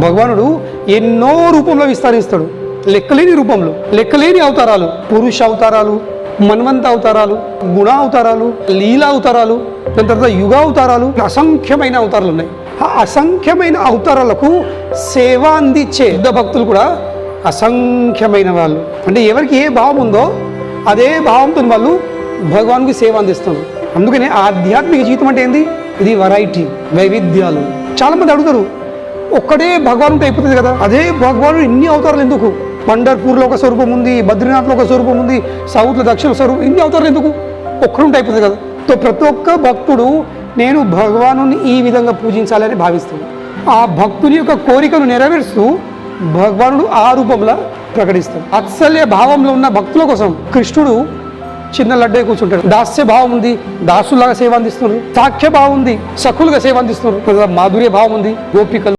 భగవానుడు ఎన్నో రూపంలో విస్తరిస్తాడు, లెక్కలేని రూపంలో, లెక్కలేని అవతారాలు, పురుష అవతారాలు, మన్వంత అవతారాలు, గుణ అవతారాలు, లీలా అవతారాలు, దాని తర్వాత యుగ అవతారాలు, అసంఖ్యమైన అవతారాలు ఉన్నాయి. ఆ అసంఖ్యమైన అవతారాలకు సేవ అందించే యుద్ధ భక్తులు కూడా అసంఖ్యమైన వాళ్ళు. అంటే ఎవరికి ఏ భావం ఉందో అదే భావంతో వాళ్ళు భగవాన్కి సేవ అందిస్తున్నారు. అందుకనే ఆధ్యాత్మిక జీవితం అంటే ఏంది? ఇది వెరైటీ, వైవిధ్యాలు. చాలామంది అడుగుతారు, ఒక్కడే భగవానుడు అయిపోతుంది కదా, అదే భగవానుడు ఇన్ని అవతారాలు ఎందుకు? పండర్పూర్లో ఒక స్వరూపం ఉంది, బద్రీనాథ్లో ఒక స్వరూపం ఉంది, సౌత్లో దక్షిణ స్వరూపం, ఇన్ని అవతారాలు ఎందుకు? ఒక్కడుంటే అయిపోతుంది కదా. సో ప్రతి ఒక్క భక్తుడు నేను భగవానుని ఈ విధంగా పూజించాలని భావిస్తాడు. ఆ భక్తుని యొక్క కోరికను నెరవేరుస్తూ భగవానుడు ఆ రూపంలో ప్రకటిస్తాడు. వాత్సల్య భావంలో ఉన్న భక్తుల కోసం కృష్ణుడు చిన్న లడ్డే కూర్చుంటాడు. దాస్య భావం ఉంది, దాసులాగా సేవ అందిస్తున్నారు. సాఖ్య భావం ఉంది, సఖులుగా సేవ అందిస్తున్నారు. మాధుర్య భావం ఉంది, గోపికలు.